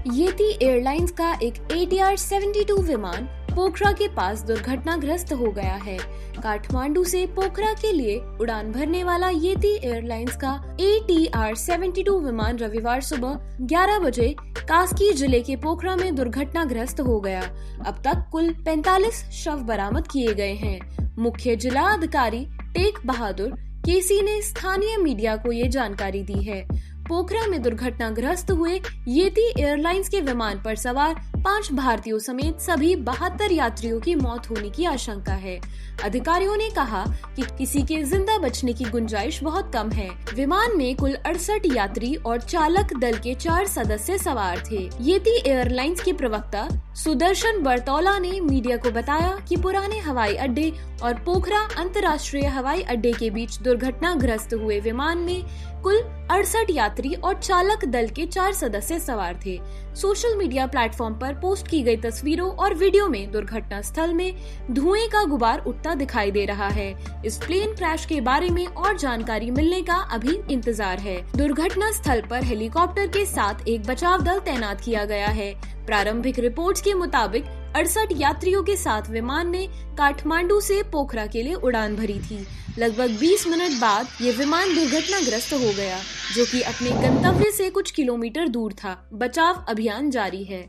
येती airlines का एक ATR-72 विमान पोखरा के पास दुर्घटनाग्रस्त हो गया है। काठमांडू से पोखरा के लिए उड़ान भरने वाला येती एयरलाइंस का ATR-72 विमान रविवार सुबह 11 बजे कास्की जिले के पोखरा में दुर्घटनाग्रस्त हो गया। अब तक कुल 45 शव बरामद किए गए हैं। मुख्य जिला अधिकारी टेक बहादुर केसी ने स्थानीय मीडिया को ये जानकारी दी है। पोखरा में दुर्घटनाग्रस्त हुए येती एयरलाइंस के विमान पर सवार 5 भारतीयों समेत सभी 72 यात्रियों की मौत होने की आशंका है। अधिकारियों ने कहा कि किसी के जिंदा बचने की गुंजाइश बहुत कम है। विमान में कुल 68 यात्री और चालक दल के 4 सदस्य सवार थे। येती एयरलाइंस के प्रवक्ता सुदर्शन बरतौला ने मीडिया को बताया कि पुराने हवाई अड्डे और पोखरा अंतर्राष्ट्रीय हवाई अड्डे के बीच दुर्घटनाग्रस्त हुए विमान में कुल 68 यात्री और चालक दल के 4 सदस्य सवार थे। सोशल मीडिया प्लेटफॉर्म पर पोस्ट की गई तस्वीरों और वीडियो में दुर्घटना स्थल में धुएं का गुबार उठता दिखाई दे रहा है। इस प्लेन क्रैश के बारे में और जानकारी मिलने का अभी इंतजार है। दुर्घटना स्थल पर हेलीकॉप्टर के साथ एक बचाव दल तैनात किया गया है। प्रारंभिक रिपोर्ट्स के मुताबिक 68 यात्रियों के साथ विमान ने काठमांडू से पोखरा के लिए उड़ान भरी थी। लगभग 20 मिनट बाद ये विमान दुर्घटनाग्रस्त हो गया, जो कि अपने गंतव्य से कुछ किलोमीटर दूर था। बचाव अभियान जारी है।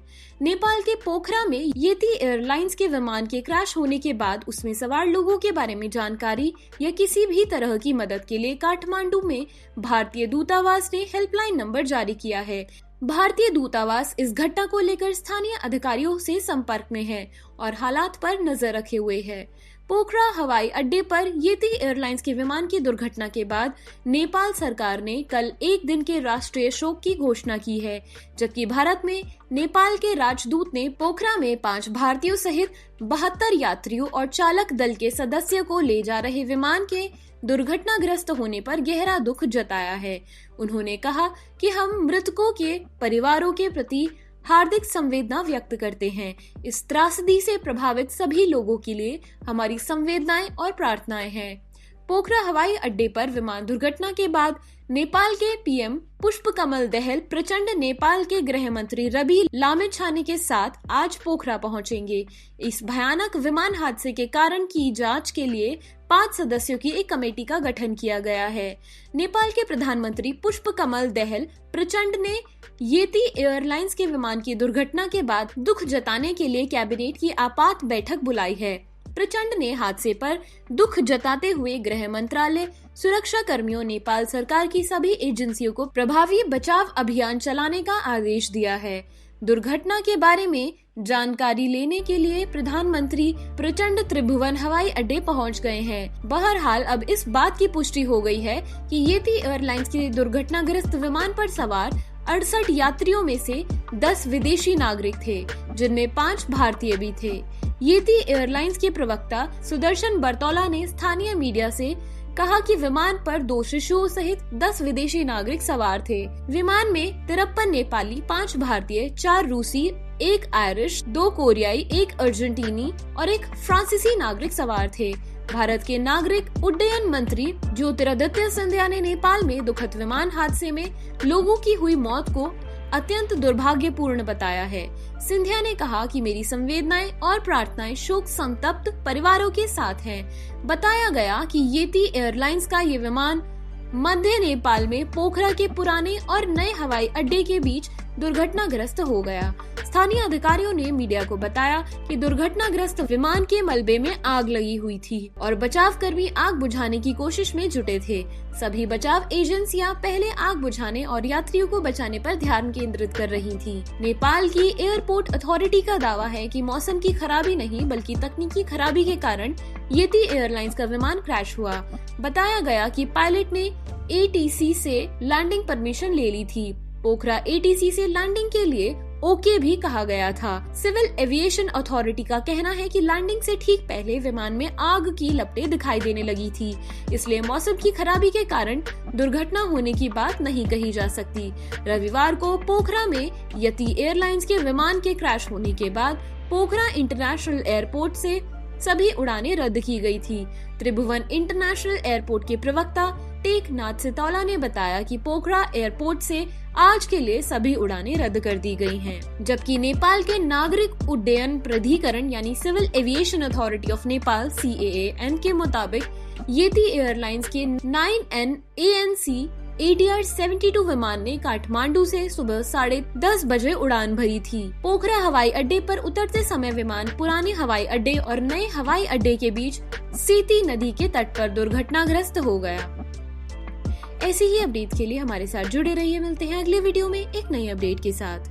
नेपाल के पोखरा में येती एयरलाइंस के विमान के क्रैश होने के बाद उसमें सवार लोगों के बारे में जानकारी या किसी भी तरह की मदद के लिए काठमांडू में भारतीय दूतावास ने हेल्पलाइन नंबर जारी किया है। भारतीय दूतावास इस घटना को लेकर स्थानीय अधिकारियों से संपर्क में है और हालात पर नजर रखे हुए है। पोखरा हवाई अड्डे पर येती एयरलाइंस के विमान की दुर्घटना के बाद नेपाल सरकार ने कल एक दिन के राष्ट्रीय शोक की घोषणा की है, जबकि भारत में नेपाल के राजदूत ने पोखरा में 5 भारतीयों सहित 72 यात्रियों और चालक दल के सदस्य को ले जा रहे विमान के दुर्घटनाग्रस्त होने पर गहरा दुख जताया है। उन्होंने कहा कि हम मृतकों के परिवारों के प्रति हार्दिक संवेदना व्यक्त करते हैं। इस त्रासदी से प्रभावित सभी लोगों के लिए हमारी संवेदनाएं और प्रार्थनाएं हैं। पोखरा हवाई अड्डे पर विमान दुर्घटना के बाद नेपाल के PM पुष्पकमल दहल प्रचंड नेपाल के गृह मंत्री रवि लामिछाने के साथ आज पोखरा पहुंचेंगे। इस भयानक विमान हादसे के कारण की जांच के लिए 5 सदस्यों की एक कमेटी का गठन किया गया है। नेपाल के प्रधानमंत्री पुष्पकमल दहल प्रचंड ने येती एयरलाइंस के विमान की दुर्घटना के बाद दुख जताने के लिए कैबिनेट की आपात बैठक बुलाई है। प्रचंड ने हादसे पर दुख जताते हुए गृह मंत्रालय, सुरक्षा कर्मियों, नेपाल सरकार की सभी एजेंसियों को प्रभावी बचाव अभियान चलाने का आदेश दिया है। दुर्घटना के बारे में जानकारी लेने के लिए प्रधानमंत्री प्रचंड त्रिभुवन हवाई अड्डे पहुंच गए हैं। बहरहाल अब इस बात की पुष्टि हो गई है कि येती एयरलाइंस के दुर्घटनाग्रस्त विमान पर सवार 68 यात्रियों में से 10 विदेशी नागरिक थे, जिनमें 5 भारतीय भी थे। येती एयरलाइंस के प्रवक्ता सुदर्शन बरतौला ने स्थानीय मीडिया से कहा कि विमान पर 2 शिशुओं सहित 10 विदेशी नागरिक सवार थे। विमान में 53 नेपाली, 5 भारतीय, 4 रूसी, 1 आयरिश, 2 कोरियाई, 1 अर्जेंटीनी और 1 फ्रांसीसी नागरिक सवार थे। भारत के नागरिक उड्डयन मंत्री ज्योतिरादित्य सिंधिया ने नेपाल में दुखद विमान हादसे में लोगों की हुई मौत को अत्यंत दुर्भाग्यपूर्ण बताया है। सिंधिया ने कहा कि मेरी संवेदनाएं और प्रार्थनाएं शोक संतप्त परिवारों के साथ हैं। बताया गया कि येती एयरलाइंस का ये विमान मध्य नेपाल में पोखरा के पुराने और नए हवाई अड्डे के बीच दुर्घटनाग्रस्त हो गया। स्थानीय अधिकारियों ने मीडिया को बताया कि दुर्घटनाग्रस्त विमान के मलबे में आग लगी हुई थी और बचाव कर्मी आग बुझाने की कोशिश में जुटे थे। सभी बचाव एजेंसियां पहले आग बुझाने और यात्रियों को बचाने पर ध्यान केंद्रित कर रही थी। नेपाल की एयरपोर्ट अथॉरिटी का दावा है कि मौसम की खराबी नहीं बल्कि तकनीकी खराबी के कारण येती एयरलाइंस का विमान क्रैश हुआ। बताया गया कि पायलट ने ATC से लैंडिंग परमिशन ले ली थी। पोखरा ATC से लैंडिंग के लिए ओके भी कहा गया था। सिविल एविएशन अथॉरिटी का कहना है कि लैंडिंग से ठीक पहले विमान में आग की लपटें दिखाई देने लगी थी, इसलिए मौसम की खराबी के कारण दुर्घटना होने की बात नहीं कही जा सकती। रविवार को पोखरा में येती एयरलाइंस के विमान के क्रैश होने के बाद पोखरा इंटरनेशनल एयरपोर्ट से सभी उड़ानें रद्द की गई थी। त्रिभुवन इंटरनेशनल एयरपोर्ट के प्रवक्ता टेकनाथ सितौला ने बताया कि पोखरा एयरपोर्ट से आज के लिए सभी उड़ानें रद्द कर दी गई हैं, जबकि नेपाल के नागरिक उड्डयन प्राधिकरण यानी civil aviation authority of Nepal CAAN के मुताबिक येती एयरलाइंस के 9N ANC ATR 72 विमान ने काठमांडू से सुबह 10:30 बजे उड़ान भरी थी। पोखरा हवाई अड्डे पर उतरते समय विमान पुराने हवाई अड्डे और नए हवाई अड्डे के बीच सीती नदी के तट पर दुर्घटनाग्रस्त हो गया। ऐसी ही अपडेट के लिए हमारे साथ जुड़े रहिए। मिलते हैं अगले वीडियो में एक नई अपडेट के साथ।